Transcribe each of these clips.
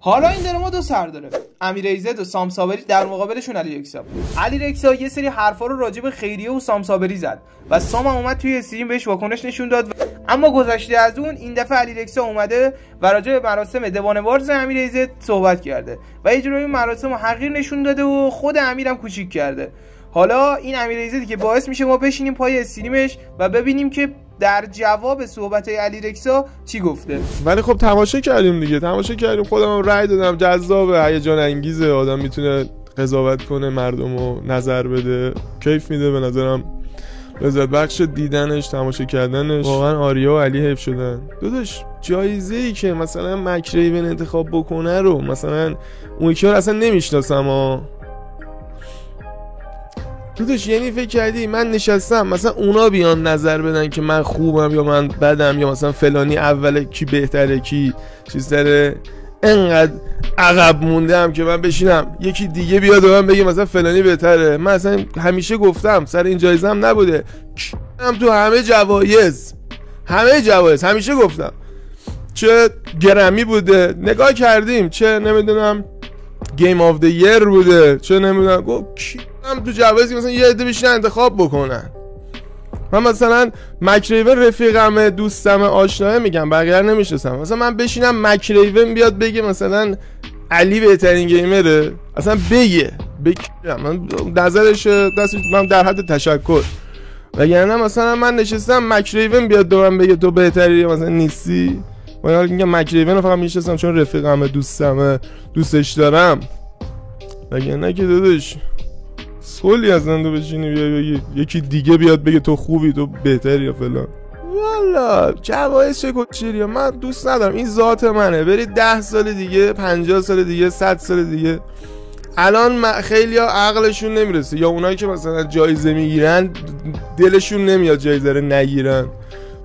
حالا این درما دو سر داره. امیر ایزد و سام صابری در مقابلشون علی رکسا. علی رکسا یه سری حرفا رو راجع به خیریه و سام صابری زد و سام هم اومد توی استریم بهش واکنش نشون داد. اما گذشته از اون این دفعه علی رکسا اومده و راجع به مراسم دوانوارز امیر ایزد صحبت کرده و یه جوری مراسم رو حقیر نشون داده و خود امیرم کوچیک کرده. حالا این امیر ایزدی که باعث میشه ما بشینیم پای استریمش و ببینیم که در جواب صحبت‌های علی رکسا چی گفته. ولی خب تماشا کردیم دیگه، تماشا کردیم، خودم هم رأی دادم، جذابه، هیجان انگیزه، آدم میتونه قضاوت کنه، مردمو نظر بده، کیف میده، به نظرم لذت بخش دیدنش، تماشا کردنش. واقعا آریا و علی حیف شدن. داداش جایزه‌ای که مثلا مکریون انتخاب بکنه رو مثلا اون یکی رو اصلا نمیشناسم داداش، یعنی فکر کردی من نشستم مثلا اونا بیان نظر بدن که من خوبم یا من بدم یا مثلا فلانی اوله کی بهتره کی چیز داره؟ انقدر عقب موندم که من بشینم یکی دیگه بیاد و من بگه مثلا فلانی بهتره؟ من اصلا همیشه گفتم سر این جایزه هم نبوده، هم تو همه جوایز همیشه گفتم، چه گرمی بوده نگاه کردیم، چه نمیدونم گیم آف دی یر بوده، چه نمیدونم هم تو جوایزی مثلا یه عده بیشتر انتخاب بکنن. من مثلا مکریون رفیقم، دوستم، آشناه میگم، بقیه نمیشناسم. مثلا من بشینم مکریون بیاد بگه مثلا علی بهترین گیمره، اصلا بگه من نظرش دستش من در حد تشکر، وگرنه مثلا من نشستم مکریون بیاد دوام بگه تو بهتری یا مثلا نیستی. من میگم مکریون رو فقط میشناسم چون رفیقم، دوستم، دوستش دارم، وگرنه که داداش سولی از نندو بشینی بیا یکی دیگه بیاد بگه تو خوبی، تو بهتری یا فلان. والا جوایز چه کچیریه، من دوست ندارم، این ذات منه. برید 10 سال دیگه، 50 سال دیگه، 100 سال دیگه، الان خیلی ها عقلشون نمیرسه یا اونایی که مثلا جایزه میگیرن دلشون نمیاد جایزه رو نگیرن.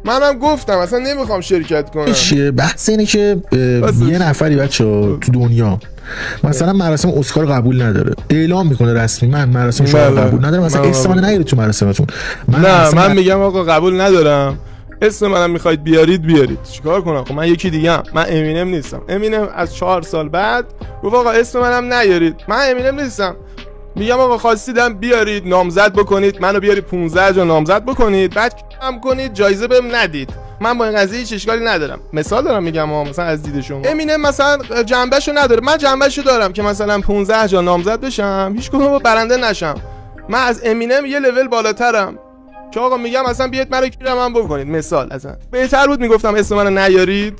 منم گفتم اصلا نمیخوام شرکت کنم. چیه بحث اینه که یه نفری بچه‌ها تو دنیا مثلا مراسم اسکار قبول نداره، اعلام میکنه رسمی من مراسم شما قبول ندارم، مثلا اسم من نگیرید تو مراسمتون. من میگم آقا قبول ندارم، اسم منم میخواید بیارید، چیکار کنم؟ خب من یکی دیگه ام، من امینم نیستم. امینم از 4 سال بعد گفت آقا اسم منم نیارید، من امینم نیستم. میگم آقا خواستیدم بیارید، نامزد بکنید، منو بیارید 15 جا نامزد بکنید، بعد کم کنید، جایزه بهم ندید. من با این قضیه هیچ اشکالی ندارم. مثال دارم میگم مثلا از دید شما. امینم مثلا جنبهشو نداره، من جنبهشو دارم که مثلا 15 جا نامزد بشم، هیچ کدوم برنده نشم. من از امینم یه لول بالاترم که آقا میگم مثلا بیاید منو کیرم من بکنید. مثال اصلا بهتر بود میگفتم اسم منو نیارید.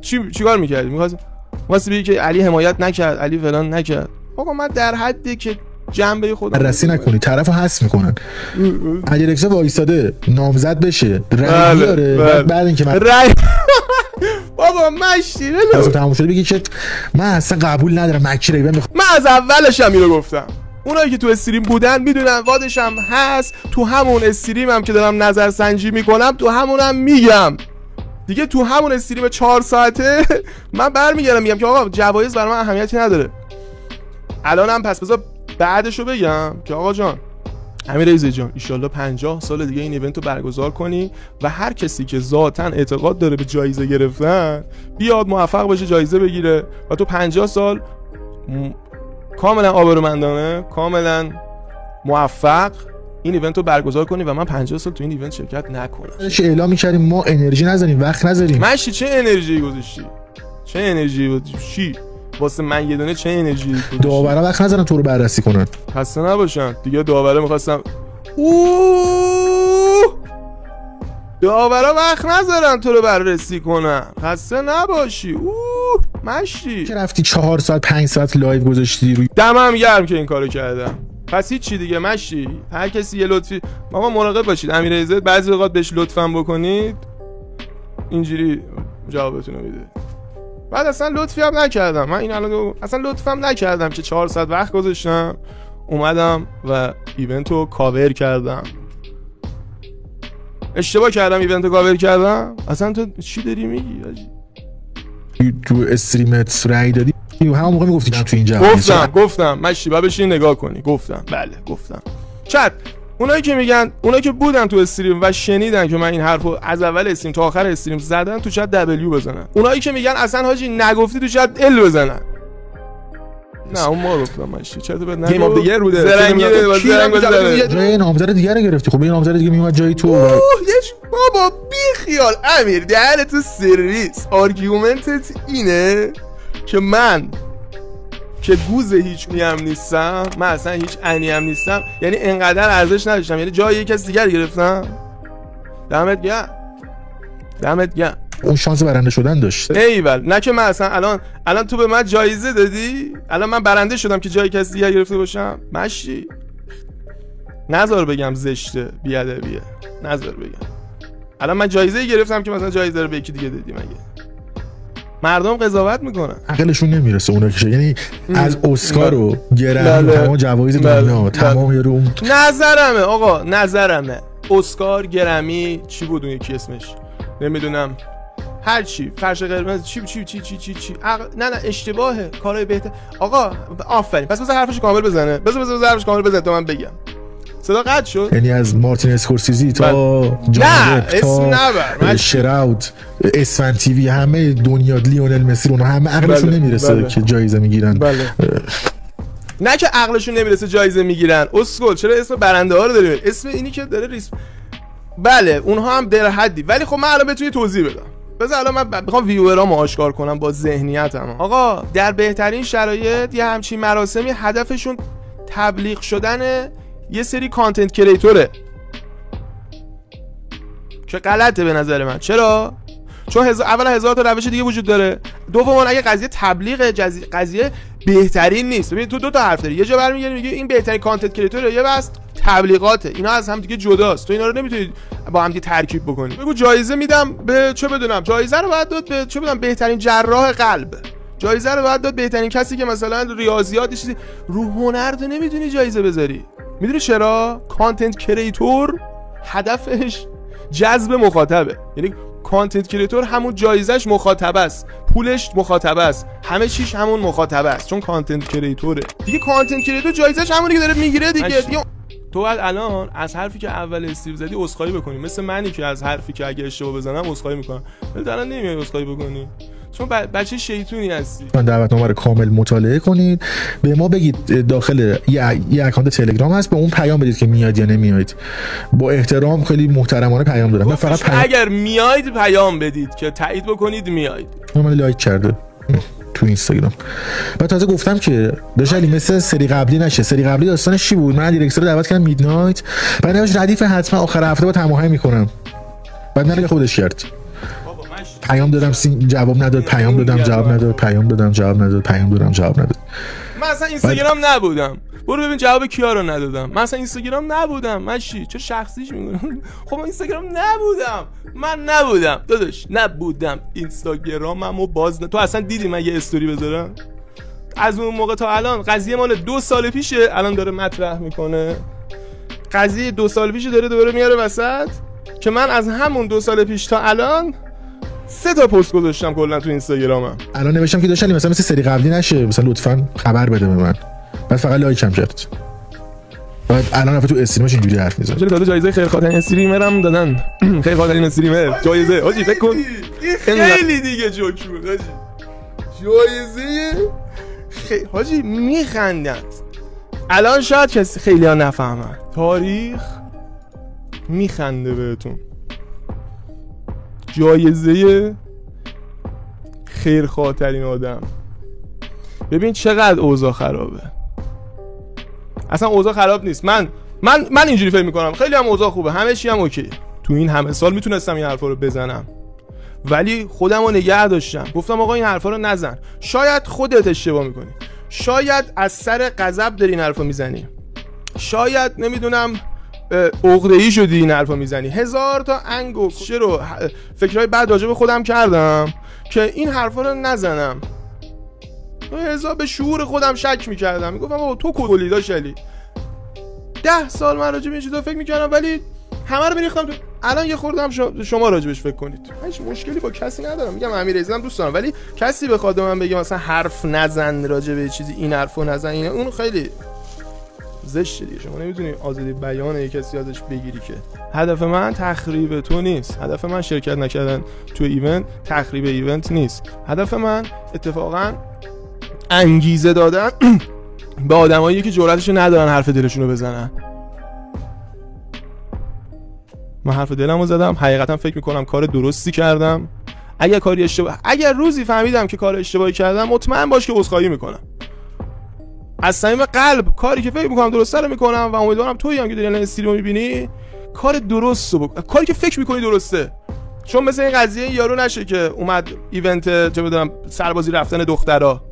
چیکار میکردی؟ می‌خواستی بگی که علی حمایت نکرد، علی فلان نکرد. آقا من در حدی که جنبه خودم بررسی نکنی، طرفو حذف میکنن. علی رکسا وایساده نامزد بشه، رأی بیاره، بعد اینکه من بابا مشتی اصلا تموم شده بگی که من اصلا قبول ندارم مکریون. من از اولش هم اینو گفتم، اونایی که تو استریم بودن میدونن، وادشم هست، تو همون استریمم که دارم نظر سنجی میکنم تو همونم میگم دیگه، تو همون استریم 4 ساعته من برمیگردم میگم که آقا جوایز برای من اهمیتی نداره. الانم پس بذار بعدشو بگم که آقا جان، امیر ایزد جان، ان 50 سال دیگه این ایونت رو برگزار کنی و هر کسی که ذاتاً اعتقاد داره به جایزه گرفتن بیاد موفق بشه جایزه بگیره و تو 50 سال کاملا آبرومندانه، کاملا موفق این ایونت رو برگزار کنی و من 50 سال تو این ایونت شرکت نکنم. چه اعلام می‌کردیم ما انرژی نذاریم، وقت نذاریم. ماشی چه انرژی گذاشتی؟ چه انرژی چی؟ واسه من یه دونه چه انرژی گذاشتی؟ داورا وقت نذارن تو رو بررسی کنن. خسته نباشن دیگه. داورا می‌خواستم داورا وقت نذارن تو رو بررسی کنن. خسته نباشی. ماشی که رفتی 4 ساعت 5 ساعت لایو گذاشتی روی دمم گرم که این کارو کردم. پس هیچ چی دیگه ماشی. هر کسی یه لطفی آقا مراقب باشید. امیر ایزد بعضی اوقات بهش لطفاً بکنید اینجوری جوابتون رو میده. بعد اصلا لطفی هم نکردم. من این الان اصلا لطفم نکردم که 4 ساعت وقت گذاشتم اومدم و ایونت رو کاور کردم. اشتباه کردم ایونت رو کاور کردم؟ اصلا تو چی داری میگی؟ تو استریمت رای دادی؟ همون موقع میگفتی تو این جواب گفتم ماشی بابا بشین نگاه کنی. گفتم بله گفتم چت اونایی که میگن، اونایی که بودن تو استریم و شنیدن که من این حرفو از اول استریم تا آخر استریم زدن، تو چت دبلیو بزنن. اونایی که میگن اصلا حاجی نگفتی، تو چت ال بزنن. نه اون ما گفتم ماشی چت بد نگو. گیم اف دی ایر بوده. جای نامزد دیگه رو گرفتی. خب این نامزد دیگه میومد جای تو. بابا بی خیال امیر در تو سرویس. آرگومنتت اینه که من که گوز هیچ نیم نیستم، من اصلا هیچ انیم نیستم، یعنی انقدر ارزش نداشتم، یعنی جای یک کس دیگر گرفتم. دمت گرم. اون شانس برنده شدن داشت. ایول، نه که من اصلا الان تو به من جایزه دادی، الان من برنده شدم که جای کسی دیگر گرفته باشم. مشی نذار بگم زشته، بیادبیه، نذار بگم. الان من جایزه گرفتم که مثلا جایزه رو به یکی دیگه دادی. مگه مردم قضاوت میکنن؟ عقلشون نمیرسه اونا که یعنی از اسکار و گرمی تمام جوایز دنیا تمام یارو اون نظرمه آقا، نظرمه. اسکار، گرمی، چی بود اون یکی اسمش نمیدونم، هر چی، فرش قرمز، چی نه اشتباهه، کارهای بهتر. آقا آفرین، پس بذار حرفش کامل بزنه. بذار حرفش کامل بزنه تا من بگم. صدا قطع شد. یعنی از مارتین اسکورسیزی تا نه اسم نبر، شراود، اسفن تیوی، همه دنیا، لیونل مسی، اونها همه عقلشون نمیرسه که جایزه میگیرن. نه که عقلشون نمیرسه جایزه میگیرن. اسکول چرا اسم برنده ها رو داری؟ اسم اینی که داره بله اونها هم در حدی، ولی خب من الان بهتون توضیح بدم. بذار الان من میخوام ویورامو آشکار کنم با ذهنیتم. آقا در بهترین شرایط یه همچین مراسمی هدفشون تبلیغ شدن یه سری کانتنت کریتوره که غلطه به نظر من. چرا؟ چون اولا 1000 تا روش دیگه وجود داره. دوما اگه قضیه تبلیغ قضیه بهترین نیست. ببین تو دو تا حرف داری، یه جا برمیگردی میگه این بهترین کانتنت کریتوره، یه بس تبلیغاته. اینا از هم دیگه جداست. تو اینا رو نمیتونی با هم دیگه ترکیب بکنی. بگو جایزه میدم به چه بدونم، جایزه رو باید داد به چه بدونم بهترین جراح قلب، جایزه رو باید داد بهترین کسی که مثلا ریاضیات چیزی. رو هنر تو نمیتونی جایزه بذاری. میدونی چرا؟ کانتنت کریتور هدفش جذب مخاطبه. یعنی کانتنت کریتور همون جایزش مخاطب است، پولش مخاطب است، همه چیش همون مخاطب است، چون کانتنت کریتوره دیگه. کانتنت کریتور جایزش همونی که داره میگیره دیگه. تو باید الان از حرفی که اول استیو زدی عذرخواهی بکنی، مثل منی که از حرفی که اگه اشتباه بزنم عذرخواهی میکنم، ولی الان نمیای عذرخواهی بکنی چون بچه شیطونی هستی. من دعوتنامه رو کامل مطالعه کنید، به ما بگید داخل یه اکانت تلگرام هست، به اون پیام بدید که میاد یا نمیاید. با احترام خیلی محترمانه پیام دادم. من فقط اگر میاید پیام بدید که تایید بکنید میاید. من لایک کرده تو اینستاگرام. بعد تازه گفتم که داشتی مثل سری قبلی نشه. سری قبلی داستانش چی بود؟ من دیرکتور رو دعوت کردم میدنایت، بعد نوشت ردیف حتما آخر هفته با تماهی میکنم. بعد من خودش کرد. پیام دادم جواب نداد، پیام دادم جواب نداد، پیام دادم جواب نداد، پیام دادم جواب نداد. من اصلا اینستاگرام نبودم. برو ببین جواب کیا رو ندادم. من اصلا اینستاگرام نبودم. ماشی چه شخصیش میگم؟ خب من اینستاگرام نبودم. من نبودم داداش، نبودم. اینستاگراممو باز تو اصلا دیدی من یه استوری بذارم؟ از اون موقع تا الان قضیه مال 2 سال پیشه، الان داره مطرح میکنه. قضیه 2 سال پیشه داره دوباره میاره وسط که من از همون 2 سال پیش تا الان 3 تا پست گذاشتم کلا تو اینستاگرامم. الان نوشتم که داشتنی مثلا مثل سری قبلی نشه، مثلا لطفاً خبر بده به من. بعد فقط لایکم کرد. بعد الان رفت تو استریمش اینجوری حرف میزنه. چرا جایزه خیرخواهی استریمرم دادن؟ خیرخواهی استریمر جایزه. حاجی فکر کن خیلی دیگه جوک بود حاجی. جایزه حاجی میخندن. الان شاید کسی خیلی‌ها نفهمن. تاریخ میخنده بهتون. جایزه خیرخواه‌ترین آدم. ببین چقدر اوضاع خرابه. اصلا اوضاع خراب نیست. من اینجوری فکر میکنم خیلی هم اوضاع خوبه، همه چی هم اوکی. تو این همه سال میتونستم این حرفا رو بزنم، ولی خودم رو نگه داشتم. گفتم آقا این حرفا رو نزن. شاید خودت اشتباه میکنی، شاید از سر غضب داری این حرفا میزنی، شاید نمیدونم عقده‌ای شدی این حرفا میزنی. 1000 تا انگ و چرا فکرای بعد راجع به خودم کردم که این حرفا رو نزنم. حساب به شعور خودم شک میکردم، میگفتم آقا تو کلی داشت علی. 10 سال من راجع به این چیزا فکر میکردم، ولی همه رو میریختم تو. الان یه خوردم شما راجبش فکر کنید. من هیچ مشکلی با کسی ندارم. میگم امیرعزیزم دوست دارم، ولی کسی بخواد من بگه مثلا حرف نزن راجع به چیزی، این حرفو نزن، اون خیلی زشته دیگه، شما نمیتونی آزادی بیان یک کسی ازش بگیری که. هدف من تخریب تو نیست، هدف من شرکت نکردن تو ایونت، تخریب ایونت نیست. هدف من اتفاقا انگیزه دادن به آدمایی که جرأتش ندارن حرف دلشون رو بزنن. من حرف دلمو زدم، حقیقتا فکر میکنم کار درستی کردم. اگر کاری اشتباه، اگر روزی فهمیدم که کار اشتباهی کردم، مطمئن باش که عذرخواهی میکنم از صمیم قلب. کاری که فکر میکنم درسته رو میکنم و امیدوارم تویی هم که داری الان استریمو میبینی کار درستو بکن، کاری که فکر میکنی درسته. چون مثل این قضیه یارو نشه که اومد ایونت چه بدونم سربازی رفتن دخترا،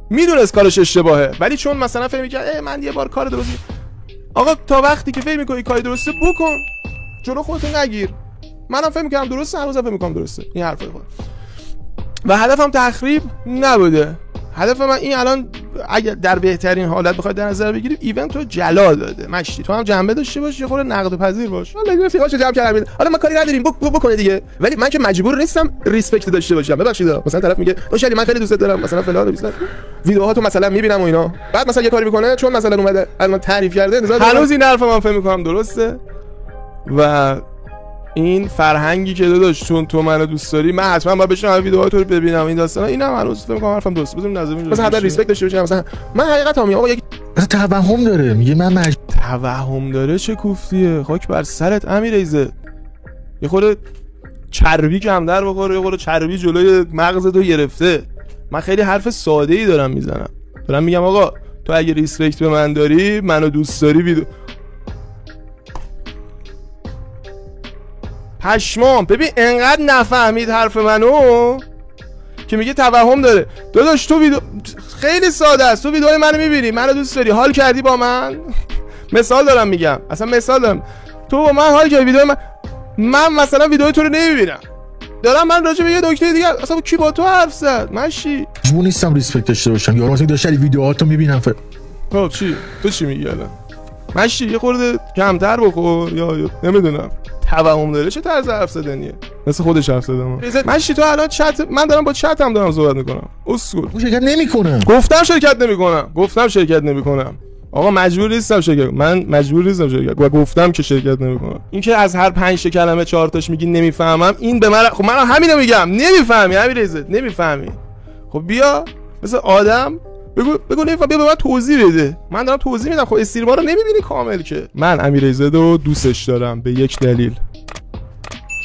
میدونست کارش اشتباهه، ولی چون مثلا فکر میکنه من یه بار کار درستی. آقا تا وقتی که فکر میکنی کار درسته بکن، جلو خودت نگیر. منم فکر میکنم درسته، هر روزم فکر میکنم درسته. این حرفای خودم. و هدفم تخریب نبوده. هدف من این الان اگه در بهترین حالت بخواد در نظر بگیریم ایونت رو جلا داده. مشتی تو هم جنبه داشته باش، یه خورده نقد پذیر باش. حالا دیگه فیقاشو جمع کردم. حالا ما کاری نداریم، بکنه دیگه. ولی من که مجبور نیستم ریسپکت داشته باشم. ببخشید مثلا طرف میگه اوشلی من خیلی دوست دارم مثلا فلان مثلا ویدیوهاتو مثلا میبینم و اینا، بعد مثلا یه کاری میکنه چون مثلا اومده الان تعریف کرده، هنوز این حرف من فکر میکنم درسته. و این فرهنگی که داداش چون تو منو دوست داری، من حتما باید بشینم ویدیوهات رو ببینم. این داستانا اینم هنوز فکر می‌کنم حرفم درست. بذاریم نظر میگم مثلا حد ریسپکت داشته باشم. مثلا من حقیقتا میگم آقا یک توهم داره، میگه من توهم داره. چه کوفتیه، خاک بر سرت امیرعیزه. یه خورده چربی کمتر بخوره، یه خورده چربی جلوی مغزتو گرفته. من خیلی حرف ساده‌ای دارم میزنم، دارم میگم آقا تو اگه ریسپکت به من داری، منو دوست داری، ویدیو پشمام. ببین انقدر نفهمید حرف منو که میگه توهم داره. داداش تو ویدیو خیلی ساده است، تو ویدیوهای منو میبینی، منو دوست داری، حال کردی با من. مثال دارم میگم، اصلا مثال دارم. تو با من حال کردی، ویدیو من مثلا ویدیو تو رو نمیبینم، دارم من راجع به یه دکتر دیگه، اصلا کی با تو حرف زد؟ ماشی مجبور نیستم ریسپکت داشته باشم. یارو مثلا داشت ویدیوهاتو میبینم. خب چی تو چی میگی الان؟ ماشی یه خورده کمتر بخور یا نمیدونم. توهم داره چه طرز حرف زدنیه؟ مثل خودش حرف زدم. ماشی تو الان چت، من دارم با چتم دارم صحبت میکنم. اسکول شرکت نمیکنم. گفتم شرکت نمیکنم. آقا مجبور نیستم شرکت، من مجبور نیستم شرکت و گفتم که شرکت نمیکنم. این که از هر 5 کلمه 4 تاش میگی نمیفهمم، این به من خب من همینو میگم نمیفهمی امیرعزت، نمیفهمی. خب بیا مثل آدم بگو نمیفهم، بیا به من توضیح بده. من دارم توضیح میدم. خب استریما رو نمیبینی کامل که. من امیرعزت رو دوستش دارم به یک دلیل،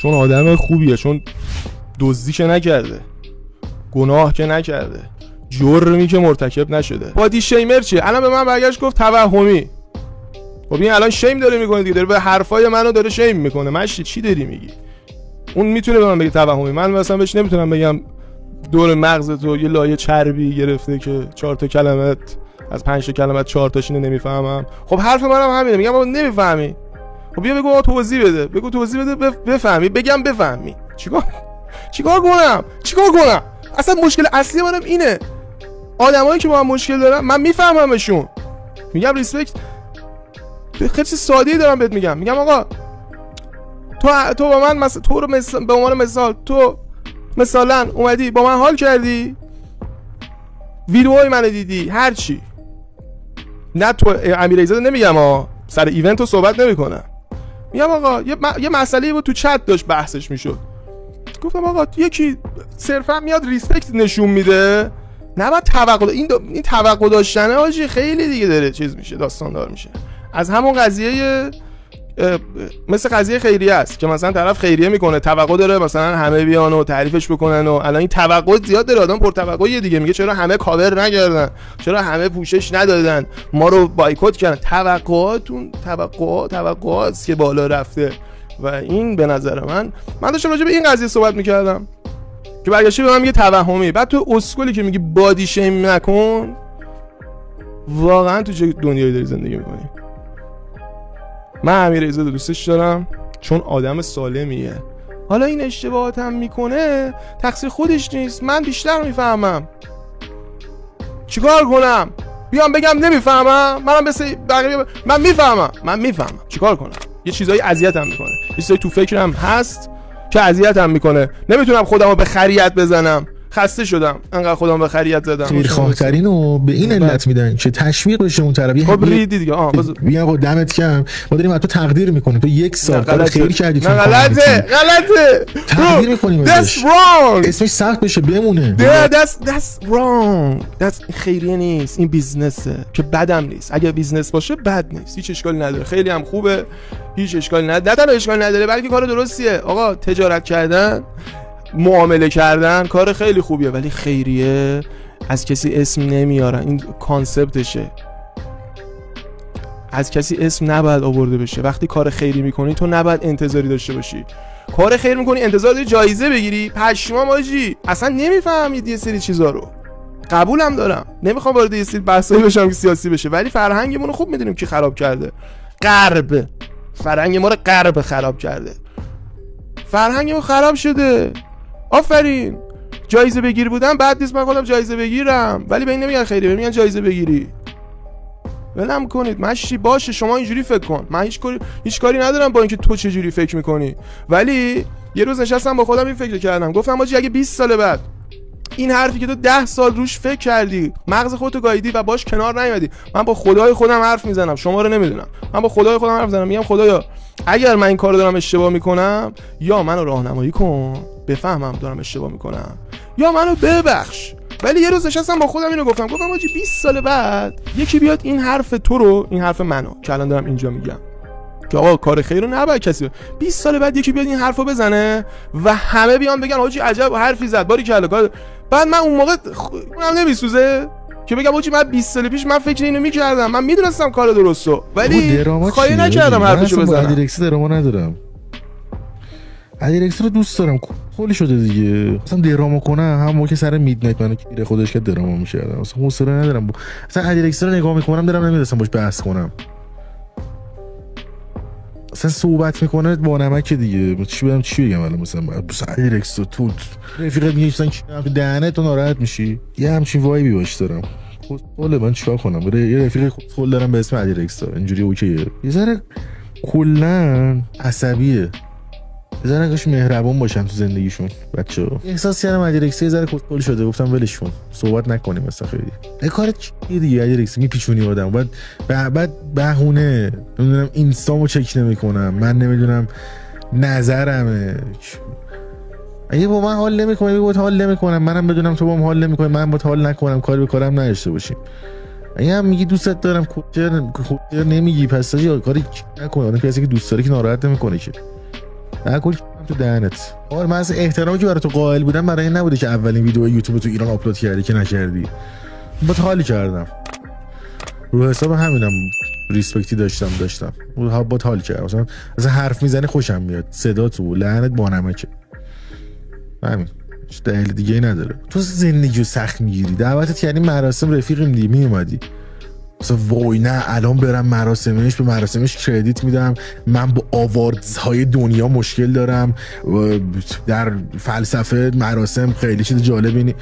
چون آدم خوبیه، چون دزدی که نکرده، گناه که نکرده، جرمی که مرتکب نشده. بادی شیمر چیه؟ الان به من برگشت گفت توهمی. خب این الان شیم داره میکنه دیگه، داره به حرفای منو داره شیم میکنه. ماشی چی داری میگی؟ اون میتونه به من بگه توهمی، من مثلا بهش نمیتونم بگم دور مغزتو یه لایه چربی گرفته که 4 تا کلمت از 5 تا کلمت 4 تاش اینو نمیفهمم. خب حرف منم همینه، میگم آقا نمیفهمی. خب بیا بگو توضیح بده، بگو توضیح بده بفهمی، بگم بفهمی. چیکار کنم؟ اصلا مشکل اصلی منم اینه. آدمایی که با من مشکل دارن من میفهممشون. میگم ریسپکت، خیلی ساده‌ای دارم بهت میگم آقا تو با من تو رو به عنوان مثال، تو مثلا اومدی با من حال کردی، ویدیوهای منو دیدی، هر چی. نه تو امیرعزت نمیگم سر ایونت رو صحبت نمیکنم، میگم آقا یه مسئله بود تو چت داشت بحثش میشد، گفتم آقا یکی صرفا میاد ریسپکت نشون میده، نباید توقع این توقع داشتنه آجی خیلی دیگه داره چیز میشه، داستاندار میشه. از همون قضیه مثل قضیه خیریه است که مثلا طرف خیریه میکنه، توقع داره مثلا همه بیان و تعریفش بکنن و الان این توقع زیاد داره، آدم پرتوقعیه دیگه، میگه چرا همه کاور نکردن، چرا همه پوشش ندادن، ما رو بایکوت کردن. توقعاتون توقعات که بالا رفته و این به نظر من داشتم راجع به این قضیه صحبت میکردم که برگشتی به من میگه توهمی، بعد تو اسکولی که میگی بادی شیم نکن، واقعا تو چه دنیایی داری زندگی میکنی؟ من امیرعزت دوستش دارم چون آدم سالمیه. حالا این اشتباهات هم میکنه، تقصیر خودش نیست، من بیشتر میفهمم. چیکار کنم؟ بیام بگم نمیفهمم؟ منم مثل بقیه من میفهمم. چیکار کنم؟ یه چیزایی اذیتم میکنه، یه چیزایی تو فکرم هست که اذیتم میکنه، نمیتونم خودمو به خریت بزنم. خسته شدم انقدر خودم به خریت زدم. خیرخواه‌ترینو به این علت میدن که تشویق بشه اون طرف. خب ریدی دیگه. بیا آقا دمت گرم، ما داریم تو تقدیر میکنیم، تو یک سال کار خیر کردی. نه غلطه تقدیر میکنیم. That's wrong. اسمش سخت بشه بمونه. That's wrong. خیریه نیست، این بیزنسه که بدم نیست. اگه بیزنس باشه بد نیست، هیچ اشکالی نداره، خیلی هم خوبه، هیچ اشکالی نداره. نه اشکال نداره بلکه کار درستیه. آقا تجارت کردن، معامله کردن کار خیلی خوبیه، ولی خیریه از کسی اسم نمیارن. این کانسپتشه، از کسی اسم نباید آورده بشه. وقتی کار خیری میکنی تو نباید انتظاری داشته باشی. کار خیر میکنی انتظار داری جایزه بگیری؟ پشمام آجی، اصلا نمیفهمید یه سری چیزا رو. قبولم دارم، نمیخوام وارد یه سری بحثایی بشم که سیاسی بشه، ولی فرهنگمون رو خوب میدونیم کی خراب کرده. غرب. فرهنگ ما رو غرب خراب کرده. فرهنگمون خراب شده. آفرین. جایزه بگیر بودم بعد نیست، من خودم جایزه بگیرم، ولی به این نمیگن خیریه، میگن جایزه بگیری. ولم کنید مشی باشه، شما اینجوری فکر کن، من هیچ کاری ندارم با اینکه تو چه جوری فکر میکنی. ولی یه روز نشستم با خودم این فکر کردم، گفتم آجی اگه 20 سال بعد این حرفی که تو 10 سال روش فکر کردی، مغز خودتو گاییدی و باش کنار نیومدی، من با خدای خودم حرف میزنم، شما رو نمیدونم، من با خدای خودم حرف میزنم، میگم خدایا اگر من این کارو دارم اشتباه میکنم، یا منو راهنمایی کن بفهمم دارم اشتباه میکنم، یا منو ببخش. ولی یه روز نشستم با خودم اینو گفتم آجی 20 سال بعد یکی بیاد این حرف تو رو، این حرف منو که الان دارم اینجا میگم که آقا کار خیر رو نباید کسی، 20 سال بعد یکی بیاد این حرفو بزنه و همه بیان بگن آجی عجب حرفی زد، باری کلا کار، بعد من اون موقع اونم نمیسوزه که بگم آجی من 20 سال پیش من فکر اینو میکردم، من میدونستم کار درستو، ولی خواهی نکردم حرفشو بزنم. من دیرکس دراما ندارم، دیرکس رو دوست دارم، خیلی شده دیگه. اصلا دراما کنه هم موقع سر میدنایت منو گیره خودش که دراما میشه، اصلا حوصله ندارم. اصلا دیرکس رو نگاه میکنم دارم نمیرسم باش بحث کنم. اصلا صحبت میکنه با نمک دیگه، چی بگم الان مثلا دیرکس تو رفیقت میگه مثلا دهنت تو ناراحت میشی، یه همچین وایبی باش دارم. خود من چیکار کنم؟ یه رفیق خود دارم به اسم دیرکس، اینجوری اوکیه، یه ذره کلا عصبیه، بذارن کاش مهربان باشن تو زندگیشون بچه‌ها. احساس کردم ادیرکس یه ذره کسکل شده، گفتم ولش کن صحبت نکنیم مثلا خیلی. این کارت چیه دیگه؟ ادیرکس میپیچونی آدم، بعد بهونه نمیدونم اینستامو چک نمیکنم، من نمیدونم نظرمه. اگه با من حال نمیکنی میگم با حال نمیکنم، منم بدونم تو با من حال نمیکنی من با حال نکنم، کاری به کارم نداشته باشیم. اگه هم میگی دوستت دارم کوچر نمیگی، پس چه کاری نکن. اون کسی که دوست داره که ناراحت نمیکنه که کل تو دهنت. آره من از احترامی که برای تو قائل بودم برای این نبوده که اولین ویدیو یوتیوب تو ایران آپلود کردی که نکردی. با حالی کردم رو حساب همینم، ریسپکتی داشتم با حال کردم. مثلا حرف میزنی خوشم میاد، صدا تو لعنت با نمکه، همین دلیل دیگه ای نداره. تو زندگیو سخت میگیری، دعوتت کردیم مراسم رفیقیم دیگه میومدی، مثلا وای نه الان برم مراسمش، به مراسمش کردیت میدم، من با آواردهای دنیا مشکل دارم، در فلسفه مراسم خیلی چیز جالبی نی.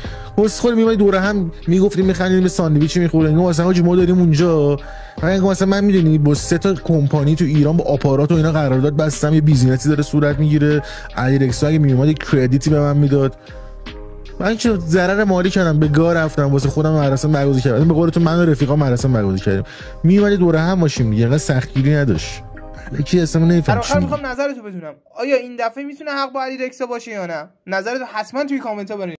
خود میومدی دوره هم میگفتیم میخندیم، ساندویچ میخوریم، مثلا حاجی ما داریم اونجا، مثلا من میدونی با 3 تا کمپانی تو ایران با آپارات و اینا قرارداد بستم، یه بیزینسی داره صورت میگیره، دیرکس اگه میومد کردیتی به من میداد، من که ضرر مالی کردم، به گار رفتم واسه خودم مراسم برگزار کردم، به قول تو من و رفیقا مراسم برگزار کردیم، میومدی دوره هم باشیم دیگه، انقدر سختگیری نداشت. کی اصلا نمیفهمم. آخر میخوام نظرتو بدونم، آیا این دفعه میتونه حق با علیرکس باشه یا نه؟ نظرتو حتما توی کامنت ها بنویس.